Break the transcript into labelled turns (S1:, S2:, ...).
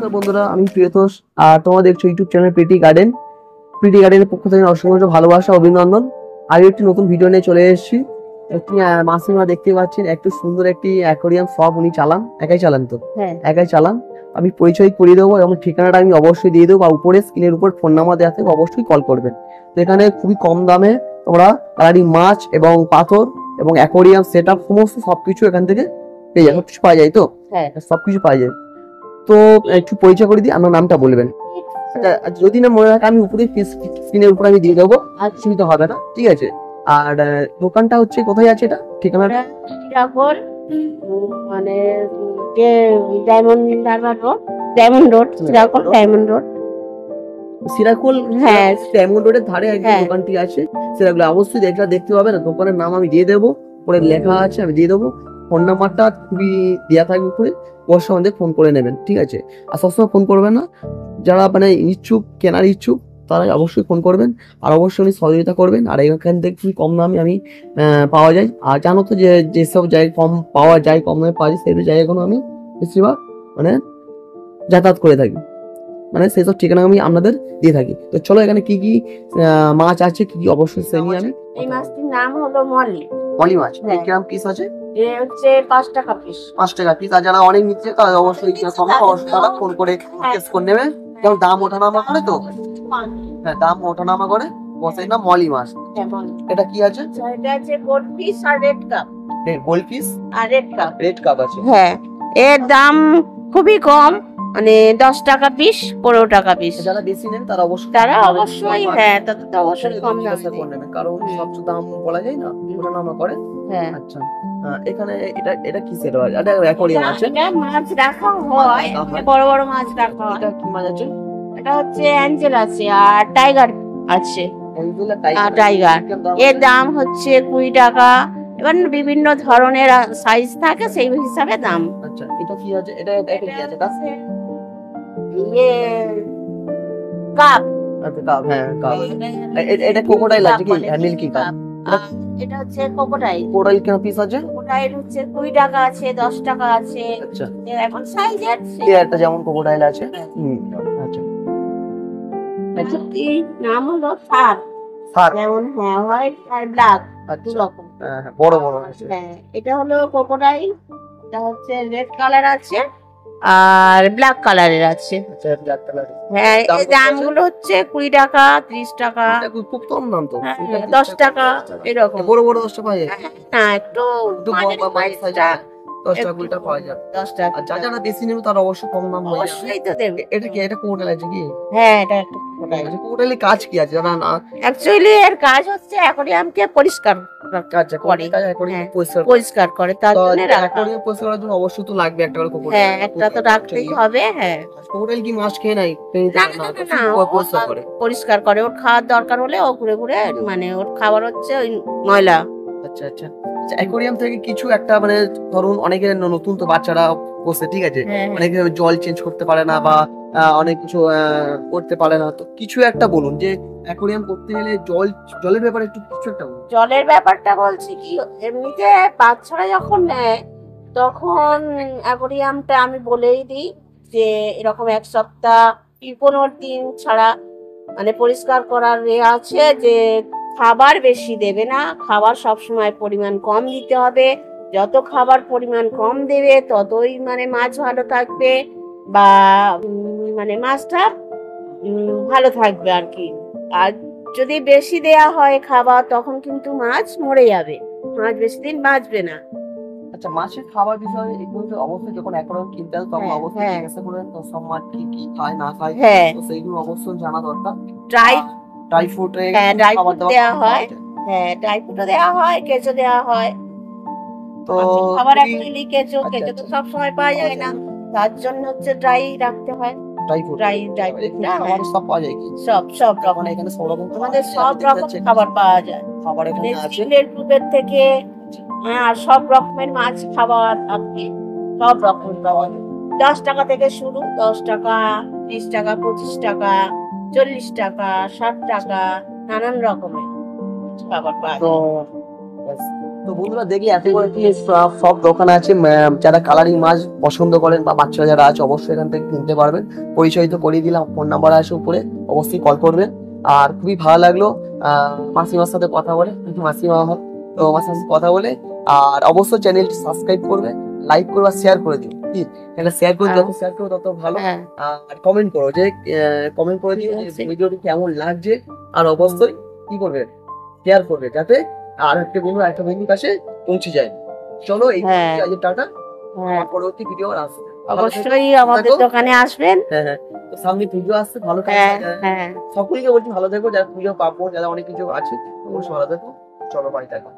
S1: নমস্কার বন্ধুরা, আমি প্রিয়তোষ। আর তোমরা দেখছো YouTube channel pretty garden. Pretty গার্ডেনের পক্ষ থেকে অসংখ্য ভালোবাসা, অভিনন্দন। আগে একটি নতুন ভিডিও নিয়ে চলে এসেছি। একটি মাসিমা দেখতে পাচ্ছেন, একটু সুন্দর একটি অ্যাকোরিয়াম শপ উনি চালান, একাই চালান তো?
S2: হ্যাঁ,
S1: একাই চালান। আমি পরিচয় করিয়ে দেবো এবং ঠিকানাটা আমি অবশ্যই দিয়ে দেবো, বা উপরে স্ক্রিনের উপর ফোন নাম্বার দেওয়া থেকে অবশ্যই কল করবেন। তো এখানে খুবই কম দামে তোমরা কালারিং মাছ এবং পাথর এবং অ্যাকোরিয়াম সেট আপ সমস্ত সবকিছু এখান থেকে পেয়ে যায়। সবকিছু পাওয়া যায় তো?
S2: হ্যাঁ,
S1: সবকিছু পাওয়া যায়। তো একটু পরিচয় করে দিই, আপনার নামটা বলবেন। আচ্ছা, যদি না মনে রাখে আমি উপরে স্ক্রিনের উপরে আমি দিয়ে দেবো, আর অসুবিধা হবে না, ঠিক আছে? আর দোকানটা হচ্ছে কোথায় আছে, এটা ঠিকানাটা?
S2: শ্রীরাখল, মানে যে Diamond Harbour road, Diamond road, Shrirakhal Diamond road.
S1: সিরাকুল,
S2: হ্যাঁ,
S1: ডায়মন্ড রোডের ধারে একদম
S2: হ্যাঁ।
S1: দোকানটি আছে। সেগুলো অবশ্যই দেখতে পাবেন। দোকানের নাম আমি দিয়ে দেবো, উপরে লেখা আছে, আমি দিয়ে দেবো। ফোন নাম্বারটা খুবই দেওয়া থাকবে উপরে, ওর সঙ্গে ফোন করে নেবেন, ঠিক আছে? আর সবসময় ফোন করবেন না, যারা মানে ইচ্ছুক, কেনার ইচ্ছুক, তারা অবশ্যই ফোন করবেন। আর অবশ্যই উনি সহযোগিতা করবেন। আর এখান থেকে খুবই কম দামে আমি পাওয়া যায়। আর জানো তো যে যেসব জায়গায় কম পাওয়া যায়, কম দামে পাওয়া যায়, সেই জায়গাগুলো আমি বেশিরভাগ মানে যাতায়াত করে থাকি। মানে সেই সব ঠিকানা আমি আপনাদের দিয়ে থাকি। তো চলো এখানে কি কি মাছ আছে, কি কি অবশ্যই সে নিয়ে আমি।
S2: এই মাছটির নাম হলো মলি।
S1: মলি মাছ
S2: হ্যাঁ।
S1: কিরকম পিস আছে?
S2: এ হচ্ছে 5 টাকা পিস।
S1: 5 টাকা পিস। আর যারা অনেক নিচ্ছে তারা অবশ্যই অবশ্যই তারা ফোন করে জিজ্ঞেস করে নেবে। যেমন দাম ওঠানামা করে তো, হ্যাঁ দাম ওঠানামা করে। বসে না মলি মাছ। এটা কি আছে?
S2: এটা আছে গোল্ড পিস আর রেড কাপ।
S1: গোল্ড পিস
S2: আর রেড কাপ।
S1: রেড কাপ আছে।
S2: হ্যাঁ, এর দাম খুবই কম, মানে 10 টাকা পিস, 15 টাকা পিস।
S1: যারা বেশি নেন তারা অবশ্যই
S2: হ্যাঁ, তাদের তো অবশ্যই কম দাম
S1: করে নেবেন, কারণ সব দাম বলা যায় না, ওঠানামা করে।
S2: হ্যাঁ।
S1: আচ্ছা, এখানে এটা কি সেট হয়? এটা অ্যাকোয়ারিয়াম আছে।
S2: এটা মাছ রাখা হয়, বড় বড় মাছ রাখা হয়।
S1: এটা কি মাছ আছে?
S2: এটা হচ্ছে অ্যাঞ্জেল আছে আর টাইগার আছে।
S1: টাইগার।
S2: টাইগার এর দাম হচ্ছে 20 টাকা। এবার বিভিন্ন ধরনের সাইজ থাকে, সেই হিসাবে দাম।
S1: আচ্ছা, এটা কি আছে? এটা কি আছে?
S2: ইয়ে কাপ।
S1: আচ্ছা, কাপ। হ্যাঁ, কাপ। এটা ক্রোকোডাইল আছে কি? হ্যাঁ, মিল্কি কাপ।
S2: এটা হচ্ছে ক্রোকোডাইল।
S1: ক্রোকোডাইল কেন পিস আছে?
S2: ক্রোকোডাইল হচ্ছে 20 টাকা আছে, 10 টাকা আছে।
S1: আচ্ছা,
S2: এখন সাইজের
S1: একটা যেমন ক্রোকোডাইল আছে। আচ্ছা,
S2: নাম হলো শার্ক। যেমন হ্যাঁ, হোয়াইট আর ব্ল্যাক, দু রকম।
S1: হ্যাঁ, বড় বড় আছে।
S2: হ্যাঁ, এটা হলো ক্রোকোডাইল। এটা হচ্ছে রেড কালার আছে আর ব্ল্যাক কালারের আছে।
S1: আচ্ছা, ব্ল্যাক কালার।
S2: হ্যাঁ, এই দামগুলো হচ্ছে 20 টাকা, 30 টাকা,
S1: খুব কম দাম তো।
S2: 10 টাকা এরকম।
S1: বড় বড় 10 টাকা পাওয়া যায়।
S2: না, একটু
S1: মাঝারি সাইজ 10 টাকা 20 টাকা পাওয়া যায়।
S2: 10 টাকা।
S1: আর যারা বেশি নেবে তারা অবশ্যই কম দাম হয়ে যাবে।
S2: অবশ্যই তো দেবে।
S1: এটা কি? এটা ক্রোকোডাইল আছে কি?
S2: হ্যাঁ, এটা একটা ক্রোকোডাইল।
S1: ক্রোকোডাইলের কাজ কি আছে জানা না?
S2: অ্যাকচুয়ালি এর কাজ হচ্ছে অ্যাকোয়ারিয়ামকে পরিষ্কার করে, পরিষ্কার করে, তার জন্য রাখা।
S1: অ্যাকোয়ারিয়াম পরিষ্কার করার জন্য অবশ্যই তো লাগবে একটা করে ক্রোকোডাইল।
S2: হ্যাঁ, একটা তো রাখতেই হবে। হ্যাঁ,
S1: ক্রোকোডাইল কি মাছ খেয়ে নাই?
S2: না, পরিষ্কার করে। ওর খাওয়ার দরকার হলে ও ঘুরে ঘুরে, মানে ওর খাবার হচ্ছে ওই ময়লা।
S1: আচ্ছা আচ্ছা। অ্যাকোয়ারিয়াম থেকে কিছু একটা মানে ধরুন অনেকে নতুন তো বাচ্চারা বসে, ঠিক আছে, অনেকে জল চেঞ্জ করতে পারে না বা অনেক কিছু করতে পারে না, তো কিছু একটা বলুন যে অ্যাকোয়ারিয়াম করতে গেলে জলের ব্যাপারে একটু কিছু একটা বলুন।
S2: জলের ব্যাপারটা বলছি কি, এমনিতে বাচ্চারা যখন নেয় তখন অ্যাকোয়ারিয়ামটা আমি বলেই দিই যে এরকম 1 সপ্তাহ কি 15 দিন ছাড়া মানে পরিষ্কার করার আছে, যে খাবার বেশি দেবে না, খাবার সবসময় পরিমাণ কম দিতে হবে। যত খাবার পরিমাণ কম দেবে ততই মানে মাছ ভালো থাকবে, বা মানে মাছটা ভালো থাকবে আর কি। আর যদি বেশি দেয়া হয় খাবার, তখন কিন্তু মাছ মরে যাবে, মাছ বেশি দিন বাঁচবে না।
S1: আচ্ছা, মাছের খাবার বিষয়ে এগুলো তো অবশ্যই যখন অ্যাকোয়ারিয়াম কিনতে হবে তখন অবশ্যই জিজ্ঞাসা করে তো সব মাছ কি কি খায় না খায়, তো সেইগুলো অবশ্যই জানা দরকার। ড্রাই ফ্রুট
S2: দেওয়া হয়। হ্যাঁ, ড্রাই ফ্রুটও দেওয়া হয়, কেঁচো দেওয়া হয়।
S1: তো
S2: খাবার অ্যাকচুয়ালি কেঁচো তো সব সময় পাওয়া যায় না, তার জন্য হচ্ছে ড্রাই রাখতে হয়।
S1: ড্রাই ফ্রুট সব পাওয়া যায় কি? সব রকম এখানে সব রকম
S2: আমাদের সব রকম খাবার পাওয়া যায়।
S1: খাবার এখানে আছে
S2: গ্রুপের থেকে আর সব রকমের মাছ খাবার আপনি সব রকম পাওয়া যায়। 10 টাকা থেকে শুরু, 10 টাকা, 30 টাকা, 25 টাকা, 40 টাকা, 60 টাকা, নানান রকমের খাবার পাওয়া যায়।
S1: তো বন্ধুরা দেখলে এত বড় একটি সব দোকান আছে, যারা কালারিং মাছ পছন্দ করেন বা বাচ্চারা যারা আছে অবশ্যই এখান থেকে কিনতে পারবেন। পরিচয় তো করিয়ে দিলাম, ফোন নাম্বার আছে উপরে, অবশ্যই কল করবেন। আর খুবই ভালো লাগলো মাসিমার সাথে কথা বলে, কিন্তু মাসিমা আমার, তো মাসিমার সাথে কথা বলে। আর অবশ্যই চ্যানেলটি সাবস্ক্রাইব করবে, লাইক করবে আর শেয়ার করে দিও। কি এটা শেয়ার করে যত শেয়ার করবে তত ভালো।
S2: হ্যাঁ
S1: আর কমেন্ট করো, যে কমেন্ট করে দিও যে ভিডিওটি কেমন লাগছে। আর অবশ্যই কি করবে, শেয়ার করবে, যাতে আর একটা বন্ধু একটা বন্ধুর কাছে পৌঁছে যায়। চলো এই
S2: হ্যাঁ।
S1: টাটা,
S2: হ্যাঁ
S1: পরবর্তী ভিডিও আসবে।
S2: অবশ্যই আমাদের দোকানে আসবেন।
S1: হ্যাঁ হ্যাঁ, তো সামনে পুজো আসছে, ভালো
S2: হ্যাঁ
S1: থাকবে।
S2: হ্যাঁ
S1: সকলকে বলছি ভালো থেকো, যারা পুজো পাবো, যারা অনেক কিছু আছে অবশ্যই ভালো থেকো। চলো বাড়ি থাকো।